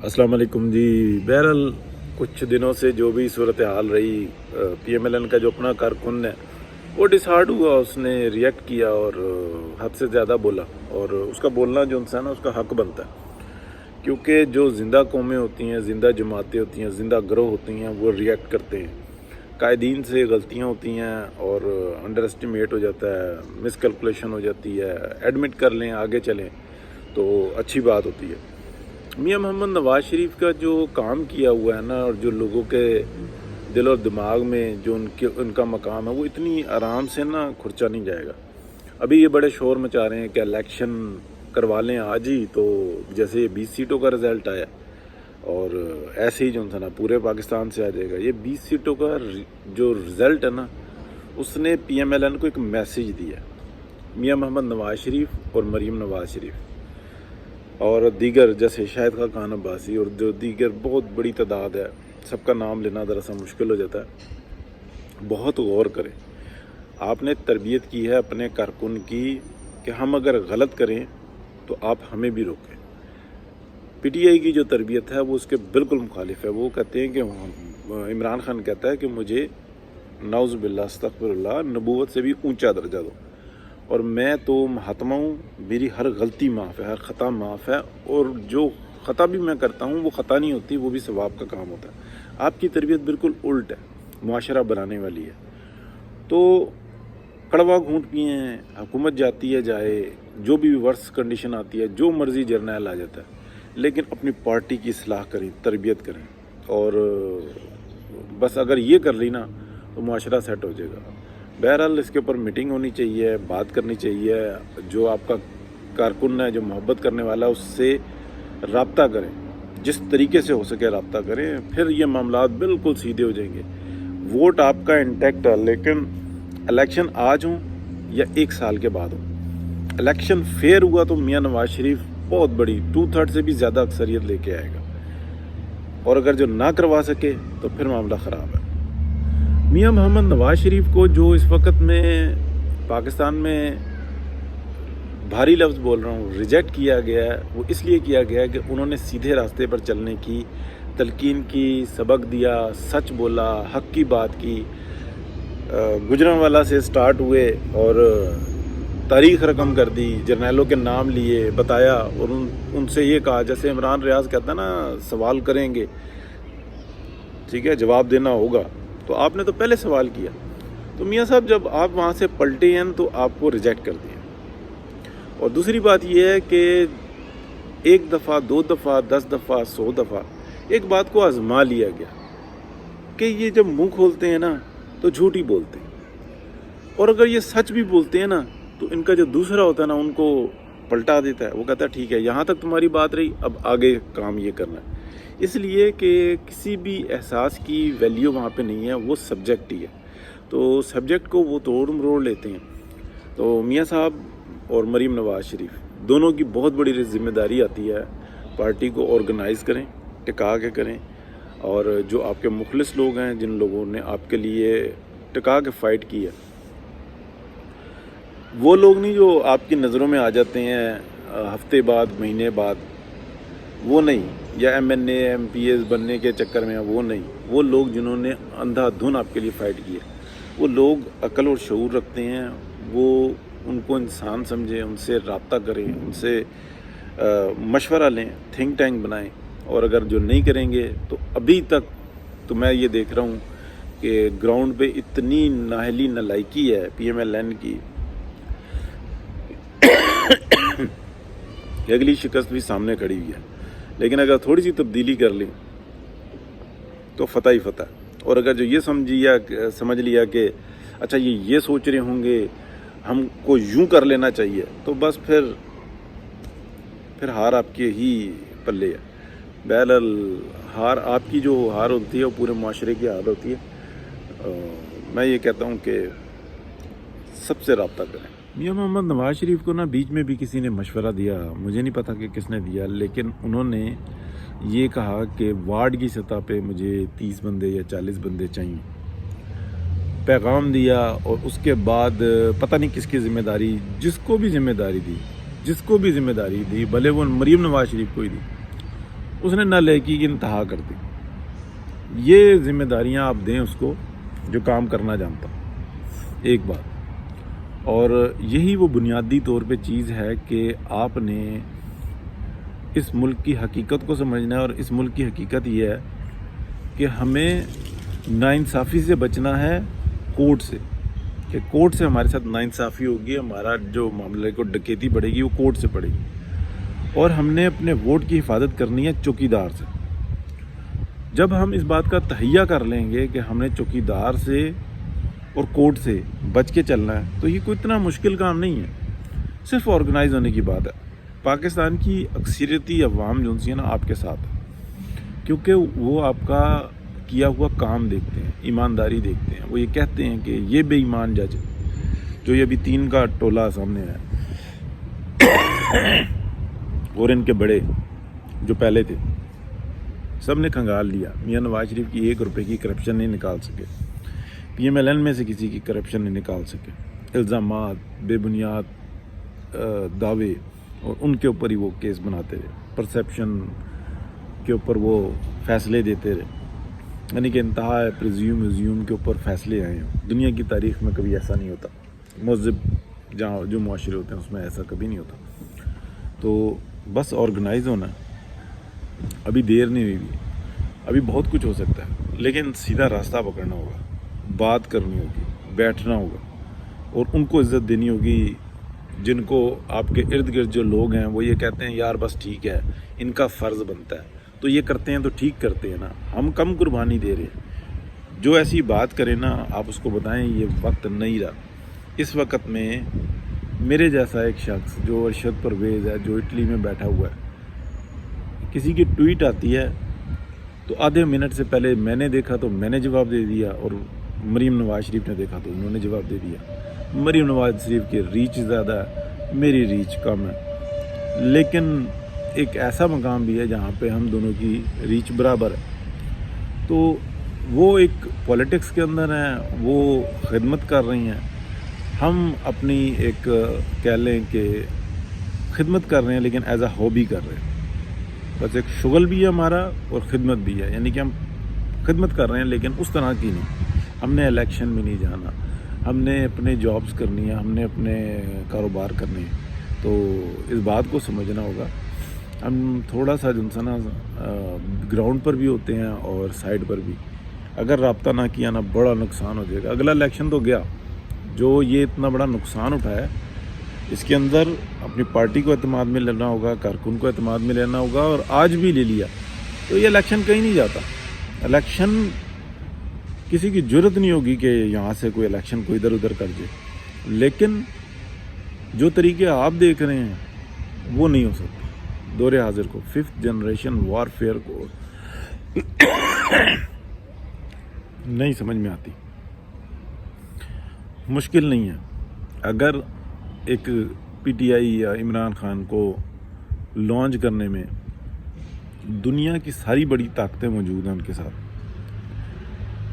अस्सलाम वालेकुम जी। बहरहाल कुछ दिनों से जो भी सूरत हाल रही, PMLN का जो अपना कारकुन है वो डिसहार्ड हुआ, उसने रिएक्ट किया और हद से ज़्यादा बोला। और उसका बोलना जो इंसान है उसका हक बनता है, क्योंकि जो ज़िंदा कौमें होती हैं, ज़िंदा जमातें होती हैं, ज़िंदा ग्रोह होती हैं, वो रिएक्ट करते हैं। कायदीन से गलतियाँ होती हैं और अंडर एस्टिमेट हो जाता है, मिसकैलकुलेशन हो जाती है। एडमिट कर लें, आगे चलें तो अच्छी बात होती है। मियां मोहम्मद नवाज़ शरीफ का जो काम किया हुआ है ना, और जो लोगों के दिल और दिमाग में जो उनका मकाम है, वो इतनी आराम से ना खुर्चा नहीं जाएगा। अभी ये बड़े शोर मचा रहे हैं कि इलेक्शन करवा लें आज ही, तो जैसे 20 सीटों का रिज़ल्ट आया और ऐसे ही जो था ना पूरे पाकिस्तान से आ जाएगा। ये 20 सीटों का जो रिज़ल्ट है ना, उसने PMLN को एक मैसेज दिया। मियां मोहम्मद नवाज़ शरीफ और मरीम नवाज़ शरीफ और दीगर जैसे शाहिद खान अब्बासी और जो दीगर बहुत बड़ी तादाद है, सबका नाम लेना दरअसल मुश्किल हो जाता है। बहुत गौर करें, आपने तरबियत की है अपने कारकुन की कि हम अगर गलत करें तो आप हमें भी रोकें। PTI की जो तरबियत है वो उसके बिल्कुल मुखालिफ है। वो कहते हैं कि इमरान खान कहता है कि मुझे नाउज़ बिल्लाह अस्तग़फिरुल्लाह नबूवत से भी ऊंचा दर्जा दो, और मैं तो महात्मा हूँ, मेरी हर गलती माफ़ है, हर ख़ता माफ़ है, और जो ख़ता भी मैं करता हूँ वो ख़ता नहीं होती, वो भी सवाब का काम होता है। आपकी तरबियत बिल्कुल उल्ट है, मुआशरा बनाने वाली है। तो कड़वा घूंट पिए हैं, हुकूमत जाती है जाए, जो भी वर्स्ट कंडीशन आती है, जो मर्ज़ी जर्नैल आ जाता है, लेकिन अपनी पार्टी की इस्लाह करें, तरबियत करें, और बस अगर ये कर ली ना तो मुआशरा सेट हो जाएगा। बहरहाल इसके ऊपर मीटिंग होनी चाहिए, बात करनी चाहिए। जो आपका कारकुन है, जो मोहब्बत करने वाला है, उससे रब्ता करें, जिस तरीके से हो सके रब्ता करें, फिर ये मामलात बिल्कुल सीधे हो जाएंगे। वोट आपका इंटैक्ट है, लेकिन इलेक्शन आज हो या 1 साल के बाद हो, इलेक्शन फेयर हुआ तो मियां नवाज़ शरीफ बहुत बड़ी 2/3 से भी ज़्यादा अक्सरियत लेके आएगा, और अगर जो ना करवा सके तो फिर मामला ख़राब है। मियां मोहम्मद नवाज़ शरीफ को जो इस वक्त में पाकिस्तान में भारी लफ्ज़ बोल रहा हूँ रिजेक्ट किया गया है, वो इसलिए किया गया है कि उन्होंने सीधे रास्ते पर चलने की तलकीन की, सबक दिया, सच बोला, हक की बात की। गुजरांवाला से स्टार्ट हुए और तारीख़ रकम कर दी, जर्नैलों के नाम लिए, बताया, और उनसे ये कहा, जैसे इमरान रियाज कहता है ना, सवाल करेंगे, ठीक है, जवाब देना होगा, तो आपने तो पहले सवाल किया। तो मियाँ साहब जब आप वहाँ से पलटे हैं तो आपको रिजेक्ट कर दिया। और दूसरी बात यह है कि 1 दफ़ा, 2 दफ़ा, 10 दफ़ा, 100 दफ़ा एक बात को आजमा लिया गया कि ये जब मुंह खोलते हैं ना तो झूठ ही बोलते हैं, और अगर ये सच भी बोलते हैं ना तो इनका जो दूसरा होता है ना, उनको पलटा देता है। वो कहता है ठीक है, यहाँ तक तुम्हारी बात रही, अब आगे काम ये करना है। इसलिए कि किसी भी एहसास की वैल्यू वहाँ पे नहीं है, वो सब्जेक्ट ही है। तो सब्जेक्ट को वो तोड़ मरोड़ लेते हैं। तो मियाँ साहब और मरीम नवाज़ शरीफ दोनों की बहुत बड़ी जिम्मेदारी आती है, पार्टी को ऑर्गेनाइज़ करें, टिका के करें, और जो आपके मुखलिस लोग हैं, जिन लोगों ने आपके लिए टिका के फ़ाइट की है, वो लोग नहीं जो आपकी नज़रों में आ जाते हैं हफ्ते बाद, महीने बाद, वो नहीं, या MNA MPs बनने के चक्कर में, वो नहीं। वो लोग जिन्होंने अंधाधुन आपके लिए फ़ाइट की है, वो लोग अक्ल और शऊर रखते हैं, वो उनको इंसान समझें, उनसे रब्ता करें, उनसे मशवरा लें, थिंक टैंक बनाएं। और अगर जो नहीं करेंगे तो अभी तक तो मैं ये देख रहा हूँ कि ग्राउंड पे इतनी नाहली नलायकी है PMLN की, अगली शिकस्त भी सामने खड़ी हुई है। लेकिन अगर थोड़ी सी तब्दीली कर ली तो फ़तह ही फ़तह। और अगर जो ये समझ लिया कि अच्छा ये सोच रहे होंगे हमको यूं कर लेना चाहिए, तो बस फिर हार आपके ही पल्ले है। बहरहाल हार आपकी जो हार होती है वो पूरे माशरे की हार होती है। मैं ये कहता हूँ कि सबसे रब्ता करें। मियां मोहम्मद नवाज़ शरीफ को ना बीच में भी किसी ने मशवरा दिया, मुझे नहीं पता कि किसने दिया, लेकिन उन्होंने ये कहा कि वार्ड की सतह पे मुझे 30 बंदे या 40 बंदे चाहिए, पैगाम दिया। और उसके बाद पता नहीं किसकी ज़िम्मेदारी, जिसको भी ज़िम्मेदारी दी, भले वो मरीम नवाज़ शरीफ को ही दी, اس نے نالائکی کی انتہا کر دی. یہ ذمہ داریاں آپ دیں اس کو جو کام کرنا جانتا. ایک بات، اور یہی وہ بنیادی طور پہ چیز ہے کہ آپ نے اس ملک کی حقیقت کو سمجھنا ہے. اور اس ملک کی حقیقت یہ ہے کہ ہمیں ناانصافی سے بچنا ہے کورٹ سے، کہ کورٹ سے ہمارے ساتھ ناانصافی ہوگی، ہمارا جو معاملے کو ڈکیتی پڑے گی وہ کورٹ سے پڑے گی. اور ہم نے اپنے ووٹ کی حفاظت کرنی ہے چوکیدار سے. جب ہم اس بات کا تہیہ کر لیں گے کہ ہم نے چوکیدار سے اور کورٹ سے بچ کے چلنا ہے تو یہ کوئی اتنا مشکل کام نہیں ہے، صرف آرگنائز ہونے کی بات ہے. پاکستان کی اکثریتی عوام جو ہے نا آپ کے ساتھ ہے، کیونکہ وہ آپ کا کیا ہوا کام دیکھتے ہیں، ایمانداری دیکھتے ہیں. وہ یہ کہتے ہیں کہ یہ بے ایمان جج جو یہ ابھی 3 کا ٹولہ سامنے ہے اور ان کے بڑے جو پہلے تھے سب نے کھنگال لیا. میاں نواز شریف کی 1 روپے کی کرپشن نہیں نکال سکے، PMLN میں سے کسی کی کرپشن نہیں نکال سکے. الزامات، بے بنیاد دعوے، اور ان کے اوپر ہی وہ کیس بناتے رہے، پرسیپشن کے اوپر وہ فیصلے دیتے رہے. یعنی کہ انتہا ہے پریزیوم کے اوپر فیصلے آئے ہیں. دنیا کی تاریخ میں کبھی ایسا نہیں ہوتا. مہذب جہاں جو معاشرے ہوتے ہیں اس میں ایسا کبھی نہیں ہوتا. تو بس آرگنائز ہونا، ابھی دیر نہیں ہوئی، ابھی بہت کچھ ہو سکتا ہے، لیکن سیدھا راستہ پکڑنا ہوگا، بات کرنی ہوگی، بیٹھنا ہوگا، اور ان کو عزت دینی ہوگی جن کو آپ کے ارد گرد جو لوگ ہیں وہ یہ کہتے ہیں یار بس ٹھیک ہے، ان کا فرض بنتا ہے تو یہ کرتے ہیں تو ٹھیک کرتے ہیں نا، ہم کم قربانی دے رہے ہیں. جو ایسی بات کرے نا آپ اس کو بتائیں یہ وقت نہیں رہا. اس وقت میں میرے جیسا ایک شخص جو ارشد پرویز ہے، جو اٹلی میں بیٹھا ہوا ہے، کسی کی ٹویٹ آتی ہے تو آدھے منٹ سے پہلے میں نے دیکھا تو میں نے جواب دے دیا، اور مریم نواز شریف نے دیکھا تو انہوں نے جواب دے دیا. مریم نواز شریف کی ریچ زیادہ ہے، میری ریچ کم ہے، لیکن ایک ایسا مقام بھی ہے جہاں پہ ہم دونوں کی ریچ برابر ہے. تو وہ ایک پولیٹکس کے اندر ہیں، وہ خدمت کر رہی ہیں، ہم اپنی ایک کہہ لیں کہ خدمت کر رہے ہیں لیکن ایز اے ہابی کر رہے ہیں. بس ایک شغل بھی ہے ہمارا اور خدمت بھی ہے، یعنی کہ ہم خدمت کر رہے ہیں لیکن اس طرح کی نہیں. ہم نے الیکشن میں نہیں جانا، ہم نے اپنے جابز کرنی ہے، ہم نے اپنے کاروبار کرنے ہیں. تو اس بات کو سمجھنا ہوگا. ہم تھوڑا سا جو نا گراؤنڈ پر بھی ہوتے ہیں اور سائڈ پر بھی، اگر رابطہ نہ کیا نا بڑا نقصان ہو جائے گا. اگلا الیکشن تو گیا، جو یہ اتنا بڑا نقصان اٹھایا اس کے اندر اپنی پارٹی کو اعتماد میں لینا ہوگا، کارکن کو اعتماد میں لینا ہوگا، اور آج بھی لے لیا تو یہ الیکشن کہیں نہیں جاتا. الیکشن کسی کی جرت نہیں ہوگی کہ یہاں سے کوئی الیکشن کو ادھر ادھر کر دے، لیکن جو طریقے آپ دیکھ رہے ہیں وہ نہیں ہو سکتے. دور حاضر کو، 5th جنریشن وارفیئر کو نہیں سمجھ میں آتی. مشکل نہیں ہے. اگر ایک PTI یا عمران خان کو لانچ کرنے میں دنیا کی ساری بڑی طاقتیں موجود ہیں ان کے ساتھ،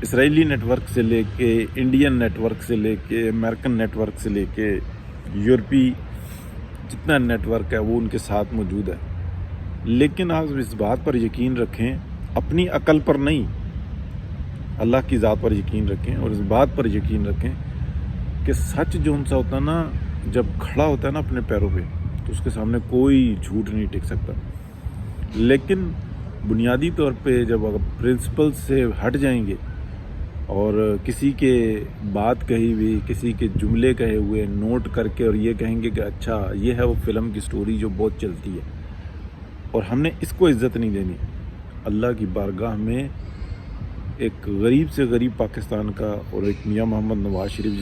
اسرائیلی نیٹ ورک سے لے کے انڈین نیٹ ورک سے لے کے امریکن نیٹ ورک سے لے کے یورپی جتنا نیٹ ورک ہے وہ ان کے ساتھ موجود ہے. لیکن آپ اس بات پر یقین رکھیں، اپنی عقل پر نہیں، اللہ کی ذات پر یقین رکھیں، اور اس بات پر یقین رکھیں کہ سچ جو ان سا ہوتا ہے نا، جب کھڑا ہوتا ہے نا اپنے پیروں پہ تو اس کے سامنے کوئی جھوٹ نہیں ٹک سکتا. لیکن بنیادی طور پہ جب اگر پرنسپل سے ہٹ جائیں گے اور کسی کے بات کہی ہوئی، کسی کے جملے کہے ہوئے نوٹ کر کے اور یہ کہیں گے کہ اچھا یہ ہے وہ فلم کی سٹوری جو بہت چلتی ہے، اور ہم نے اس کو عزت نہیں دینی. اللہ کی بارگاہ میں ایک غریب سے غریب پاکستان کا اور ایک میاں محمد نواز شریف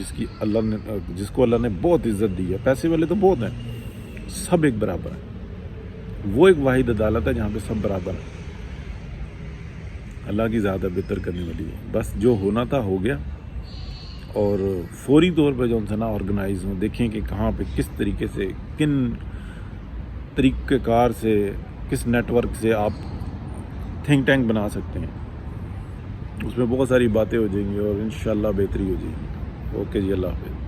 جس کو اللہ نے بہت عزت دی ہے، پیسے والے تو بہت ہیں، سب ایک برابر ہیں. وہ ایک واحد عدالت ہے جہاں پہ سب برابر ہیں. اللہ کی زیادہ بہتر کرنے والی ہے. بس جو ہونا تھا ہو گیا، اور فوری طور پہ جو ان سے نا آرگنائز ہوں، دیکھیں کہ کہاں پہ کس طریقے سے، کن طریقہ کار سے، کس نیٹ ورک سے آپ تھنک ٹینک بنا سکتے ہیں. اس میں بہت ساری باتیں ہو جائیں گی اور انشاءاللہ بہتری ہو جائے گی. اوکے جی، اللہ حافظ.